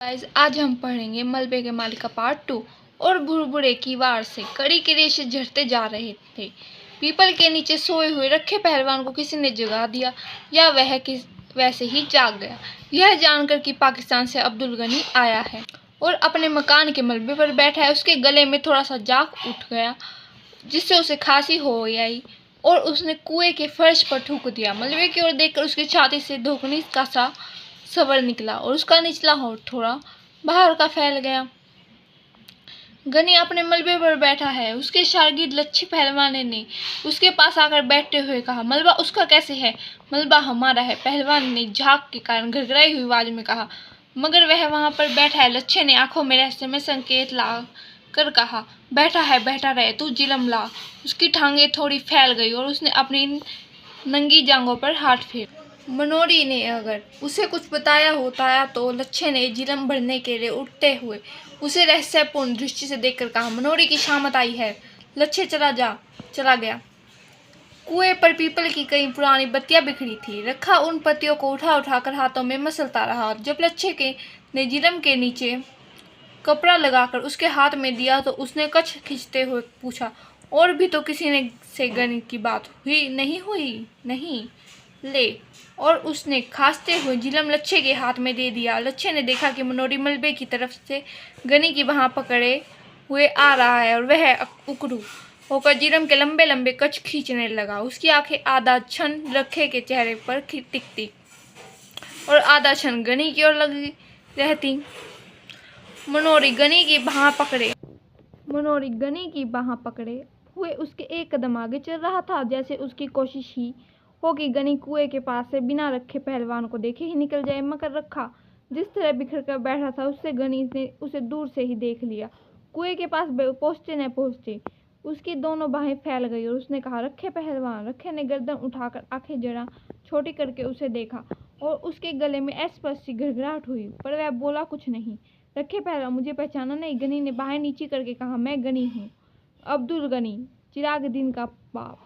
Guys आज हम पढ़ेंगे मलबे के मालिक का पार्ट 2। और बुड़बुड़े की वार से कड़ी के रेशे झड़ते जा रहे थे। पीपल के नीचे सोए हुए रखे पहलवान को किसी ने जगा दिया या वह वैसे ही जाग गया। यह जानकर कि पाकिस्तान से अब्दुल गनी आया है और अपने मकान के मलबे पर बैठा है, उसके गले में थोड़ा सा जाग उठ गया जिससे उसे खांसी हो गई और उसने कुएं के फर्श पर थूक दिया। मलबे की ओर देखकर उसकी छाती से धुकनी का सा सबर निकला और उसका निचला होंठ थोड़ा बाहर का फैल गया। गनी अपने मलबे पर बैठा है। उसके शागिर्द लच्छी पहलवान ने उसके पास आकर बैठते हुए कहा, मलबा उसका कैसे है? मलबा हमारा है, पहलवान ने झाग के कारण घरघराई हुई आवाज में कहा। मगर वह वहां पर बैठा है। लच्छे ने आंखों में रहस्यमय संकेत ला कर कहा, बैठा है, बैठा रहे, तू जिलम ला। उसकी टांगें थोड़ी फैल गई और उसने अपनी नंगी जांघों पर हाथ फेर। मनोरी ने अगर उसे कुछ बताया होता तो लच्छे ने जिलम भरने के लिए उठते हुए उसे रहस्यपूर्ण दृष्टि से देखकर कहा, मनोरी की शामत आई है, लच्छे चला गया। कुएं पर पीपल की कई पुरानी बत्तियां बिखरी थी। रखा उन पत्तियों को उठा उठाकर हाथों में मसलता रहा। जब लच्छे ने जिलम के नीचे कपड़ा लगाकर उसके हाथ में दिया तो उसने कच्छ खींचते हुए पूछा, और भी तो किसी ने से गणित की बात हुई नहीं ले। और उसने खांसते हुए जिलम लच्छे के हाथ में दे दिया। लच्छे ने देखा कि मनोरी मलबे की तरफ से गनी की बाह पकड़े हुए आ रहा है और वह उकड़ू होकर जिलम के लंबे लंबे कच्छ खींचने लगा। उसकी आंखें आधा क्षण रखे के चेहरे पर टिकती और आधा क्षण गनी की ओर लगी रहती। मनोरी गनी की बाह पकड़े हुए उसके एक कदम आगे चल रहा था, जैसे उसकी कोशिश ही हो कि गनी कुएं के पास से बिना रखे पहलवान को देखे ही निकल जाए। मगर रखा जिस तरह बिखर कर बैठा था उससे गनी ने उसे दूर से ही देख लिया। कुएं के पास पहुंचते न पहुंचते उसकी दोनों बाहें फैल गई और उसने कहा, रखे पहलवान। रखे ने गर्दन उठाकर आंखें जरा छोटी करके उसे देखा और उसके गले में अस्पष्ट सी घरघराहट हुई, पर वह बोला कुछ नहीं। रखे पहलवान, मुझे पहचाना नहीं? गनी ने बाहें नीची करके कहा, मैं गनी हूँ, अब्दुल गनी, चिराग दिन का बाप।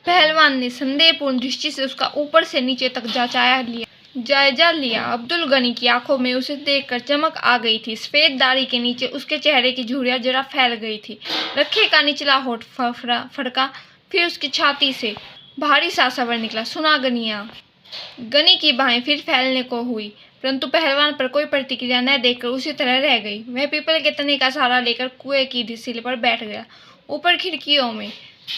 पहलवान ने संदेहपूर्ण दृष्टि से उसका ऊपर से नीचे तक जायजा लिया। अब्दुल गनी की आंखों में उसे देखकर चमक आ गई थी। सफेद दाढ़ी के नीचे उसके चेहरे की झुर्रियां जरा फैल गई थी। रखे का निचला होंठ फड़का, फिर उसकी छाती से भारी सा सबर निकला, सुना गनिया। गनी की बाहें फिर फैलने को हुई, परंतु पहलवान पर कोई प्रतिक्रिया न देखकर उसी तरह रह गई। वह पीपल के तने का सहारा लेकर कुएं की सिले पर बैठ गया। ऊपर खिड़कियों में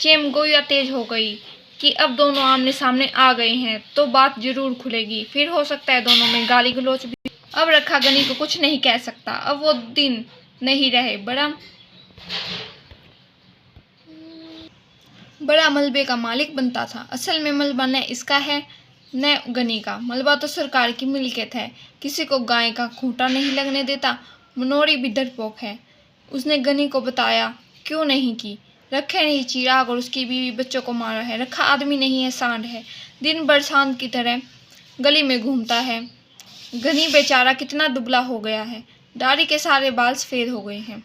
चेमगोया तेज हो गई कि अब दोनों आमने सामने आ गए हैं तो बात जरूर खुलेगी। फिर हो सकता है दोनों में गाली गलौच भी। अब रखा गनी को कुछ नहीं कह सकता। अब वो दिन नहीं रहे। बड़ा मलबे का मालिक बनता था। असल में मलबा न इसका है न गनी का। मलबा तो सरकार की मिल्कियत है, किसी को गाय का खूंटा नहीं लगने देता। मनोरी भी डरपोक है। उसने गनी को बताया क्यों नहीं की। रखे ने चिराग और उसकी बीवी बच्चों को मारा है। रखा आदमी नहीं है, सांड है, दिन भर सांड की तरह गली में घूमता है। गनी बेचारा कितना दुबला हो गया है, दाढ़ी के सारे बाल सफेद हो गए हैं।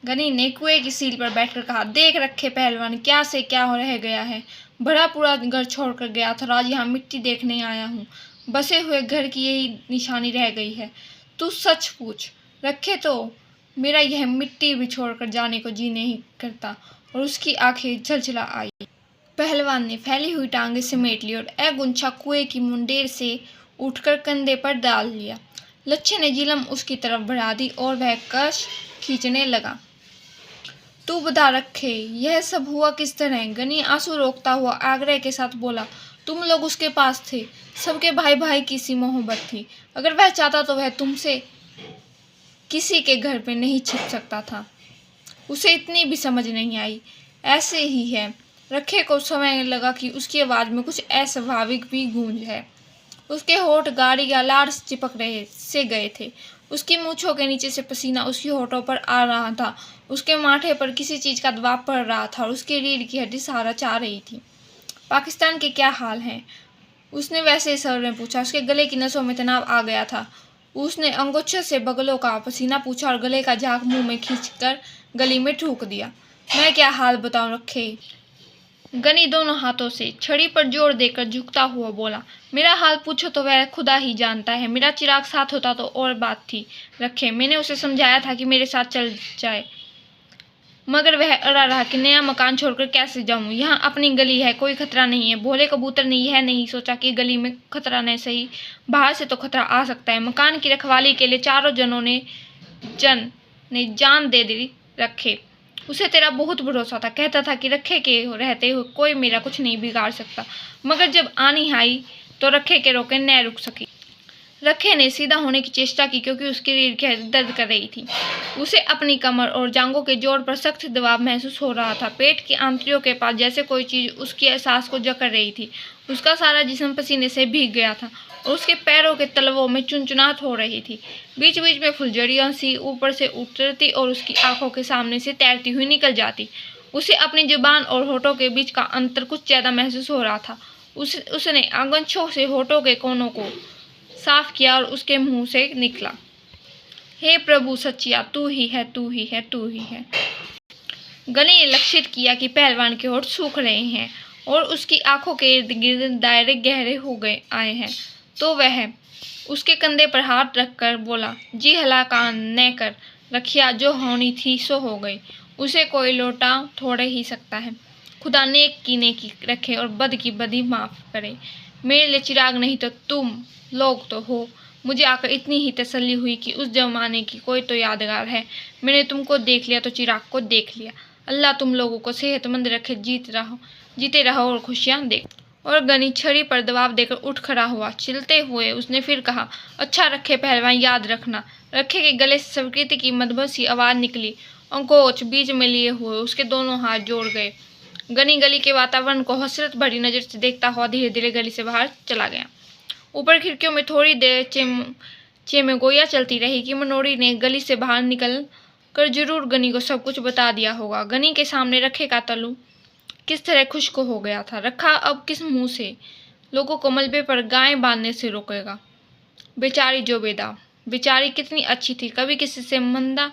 गनी ने कुएं की सील पर बैठकर कहा, देख रखे पहलवान, क्या से क्या हो रह गया है। बड़ा पूरा घर छोड़कर गया था, आज यहाँ मिट्टी देखने आया हूँ। बसे हुए घर की यही निशानी रह गई है। तू सच पूछ रखे तो मेरा यह मिट्टी भी छोड़कर जाने को जी नहीं करता। और उसकी आंखें झलझला आई। पहलवान ने फैली हुई टांगें समेट ली और अगुंछा कुएं की मुंडेर से उठकर कंधे पर डाल लिया। लच्छे ने जिलम उसकी तरफ बढ़ा दी और वह कश खींचने लगा। तू बता रखे, यह सब हुआ किस तरह? गनी आंसू रोकता हुआ आग्रह के साथ बोला, तुम लोग उसके पास थे, सबके भाई भाई की सी मोहब्बत थी। अगर वह चाहता तो वह तुमसे किसी के घर पे नहीं छिप सकता था। उसे इतनी भी समझ नहीं आई। ऐसे ही है। रखे को समय लगा कि उसकी आवाज में कुछ अस्वाभाविक भी गूंज है। उसके होंठ गाढ़ी या लाड़ से चिपक रहे से गए थे। उसकी मूंछों के नीचे से पसीना उसकी होठों पर आ रहा था। उसके माथे पर किसी चीज का दबाव पड़ रहा था और उसकी रीढ़ की हड्डी सहारा चाह रही थी। पाकिस्तान के क्या हाल हैं? उसने वैसे ही सर में पूछा। उसके गले की नसों में तनाव आ गया था। उसने अंगोच्छे से बगलों का पसीना पूछा और गले का झाग मुंह में खींचकर गली में थूक दिया। मैं क्या हाल बताऊं रखे? गनी दोनों हाथों से छड़ी पर जोर देकर झुकता हुआ बोला, मेरा हाल पूछो तो वह खुदा ही जानता है। मेरा चिराग साथ होता तो और बात थी। रखे, मैंने उसे समझाया था कि मेरे साथ चल जाए, मगर वह अड़ा रहा कि नया मकान छोड़कर कैसे जाऊं। यहाँ अपनी गली है, कोई खतरा नहीं है। भोले कबूतर ने यह नहीं सोचा कि गली में खतरा नहीं सही, बाहर से तो खतरा आ सकता है। मकान की रखवाली के लिए चारों जनों ने जान दे दी। रखे, उसे तेरा बहुत भरोसा था, कहता था कि रखे के रहते हुए कोई मेरा कुछ नहीं बिगाड़ सकता, मगर जब आनी आई तो रखे के रोके न रुक सकी। रखे ने सीधा होने की चेष्टा की क्योंकि उसकी रीढ़ दर्द कर रही थी। उसे अपनी कमर और जांघों के जोड़ पर सख्त दबाव महसूस हो रहा था। पेट की आंतड़ियों के पास जैसे कोई चीज उसकी एहसास को जकड़ रही थी। उसका सारा जिस्म पसीने से भीग गया था और उसके पैरों के तलवों में चुनचुनाहट हो रही थी। बीच बीच में फुलझड़ियां सी ऊपर से उतरती और उसकी आंखों के सामने से तैरती हुई निकल जाती। उसे अपनी जुबान और होठों के बीच का अंतर कुछ ज्यादा महसूस हो रहा था। उसने आंगनछों से होठों के कोनों को साफ किया और उसके मुंह से निकला, हे प्रभु सच्चिया, तू ही है, तू ही है, तू ही है। गली ने लक्षित किया कि पहलवान के होठ सूख रहे हैं और उसकी आंखों के इर्द गिर्द दायरे गहरे हो गए आए हैं, तो वह उसके कंधे पर हाथ रखकर बोला, जी हलाकान न कर रखिया, जो होनी थी सो हो गई, उसे कोई लौटा थोड़े ही सकता है। खुदा नेक की नेकी रखे और बद की बदी माफ करे। मेरे लिए चिराग नहीं तो तुम लोग तो हो। मुझे आकर इतनी ही तसल्ली हुई कि उस जमाने की कोई तो यादगार है। मैंने तुमको देख लिया तो चिराग को देख लिया। अल्लाह तुम लोगों को सेहतमंद रखे, जीते रहो और खुशियां दे। और गनी छड़ी पर दबाव देकर उठ खड़ा हुआ। चिल्ते हुए उसने फिर कहा, अच्छा रखे पहलवान, याद रखना। रखे के गले से स्वीकृति की मधुर सी आवाज निकली और कोच बीच में लिए हुए उसके दोनों हाथ जोड़ गए। गनी गली के वातावरण को हसरत भरी नजर से देखता हुआ धीरे धीरे गली से बाहर चला गया। ऊपर खिड़कियों में थोड़ी देर चेमेगोया चलती रही कि मनोरी ने गली से बाहर निकल कर जरूर गनी को सब कुछ बता दिया होगा। गनी के सामने रखे का तलू किस तरह खुश्क हो गया था। रखा अब किस मुंह से लोगों को मलबे पर गाय बांधने से रोकेगा। बेचारी जोबेदा, बेचारी कितनी अच्छी थी, कभी किसी से मंदा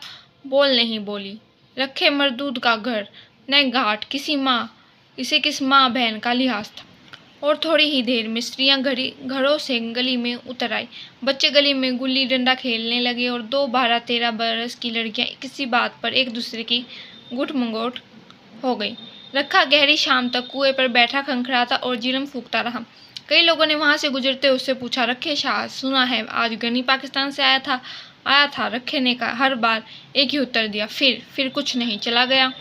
बोल नहीं बोली। रखे मरदूद का घर न घाट, किसी माँ इसे किस माँ बहन का लिहाज था। और थोड़ी ही देर में स्त्रियां घरों से गली में उतर आई। बच्चे गली में गुल्ली डंडा खेलने लगे और 12-13 बरस की लड़कियां किसी बात पर एक दूसरे की गुटमगोट हो गई। रखा गहरी शाम तक कुएं पर बैठा खंखड़ाता और जिरम फूकता रहा। कई लोगों ने वहां से गुजरते उससे पूछा, रखे शाह, सुना है आज गनी पाकिस्तान से आया था। रखे ने हर बार एक ही उत्तर दिया, फिर कुछ नहीं, चला गया।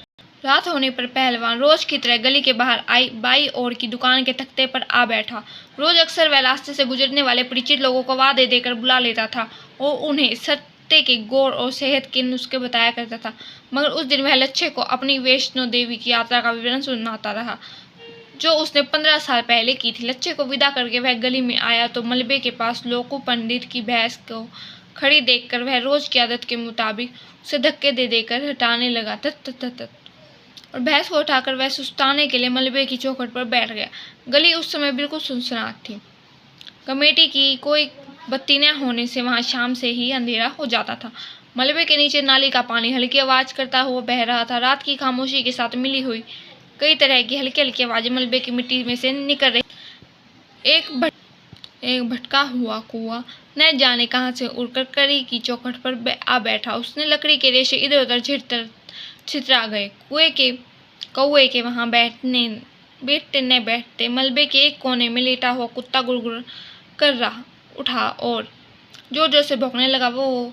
रात होने पर पहलवान रोज की तरह गली के बाहर बाई ओर की दुकान के तख्ते पर आ बैठा। रोज अक्सर वह रास्ते से गुजरने वाले परिचित लोगों को वादे देकर बुला लेता था और उन्हें सत्ते के गौर और सेहत के नुस्खे बताया करता था। मगर उस दिन वह लच्छे को अपनी वैष्णो देवी की यात्रा का विवरण सुनाता रहा जो उसने 15 साल पहले की थी। लच्छे को विदा करके वह गली में आया तो मलबे के पास लोकू पंडित की भैंस को खड़ी देखकर वह रोज की आदत के मुताबिक उसे धक्के दे देकर हटाने लगा और भैंस को उठाकर वह सुस्ताने के लिए मलबे की चौखट पर बैठ गया। गली उस समय बिल्कुल सुनसनाट थी। कमेटी की कोई बत्ती न होने से वहां शाम से ही अंधेरा हो जाता था। मलबे के नीचे नाली का पानी हल्की आवाज करता हुआ बह रहा था। रात की खामोशी के साथ मिली हुई कई तरह की हल्की हल्की आवाजें मलबे की मिट्टी में से निकल रही। एक भटका हुआ कुआं न जाने कहां से उड़कर कड़ी की चौखट पर आ बैठा। उसने लकड़ी के रेशे इधर उधर छितरा गए। कौए के वहां बैठते न बैठते मलबे के एक कोने में लेटा हुआ कुत्ता गुड़गुड़ कर उठा और जोर जोर से भौंकने लगा। वो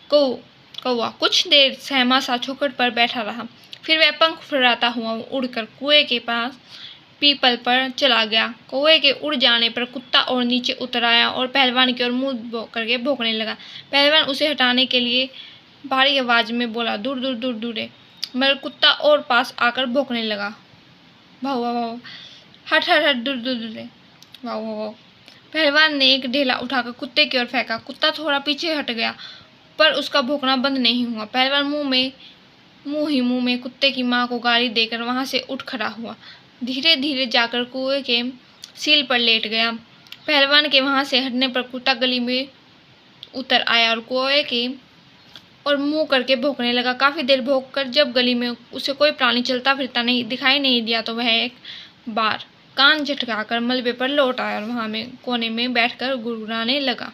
कौआ कुछ देर सहमा सा चौखट पर बैठा रहा, फिर वह पंख फैलाता हुआ उड़कर कुएं के पास पीपल पर चला गया। कौए के उड़ जाने पर कुत्ता और नीचे उतर आया और पहलवान की ओर मुंह करके भौंकने लगा। पहलवान उसे हटाने के लिए भारी आवाज में बोला, दूर दूर दूर दूर। मगर कुत्ता और पास आकर भौंकने लगा, भाव भाव, हट हट हट, दूर दूर दूर, भाव भाव। पहलवान ने एक ढेला उठाकर कुत्ते की ओर फेंका। कुत्ता थोड़ा पीछे हट गया पर उसका भौंकना बंद नहीं हुआ। पहलवान मुंह में कुत्ते की मां को गाली देकर वहां से उठ खड़ा हुआ। धीरे धीरे जाकर कुएं के सील पर लेट गया। पहलवान के वहां से हटने पर कुत्ता गली में उतर आया और कुएं के और मुंह करके भौंकने लगा। काफ़ी देर भौंक कर जब गली में उसे कोई प्राणी चलता फिरता नहीं दिखाई नहीं दिया तो वह एक बार कान झटकाकर मलबे पर लौट आया और वहाँ में कोने में बैठकर गुड़गुड़ाने लगा।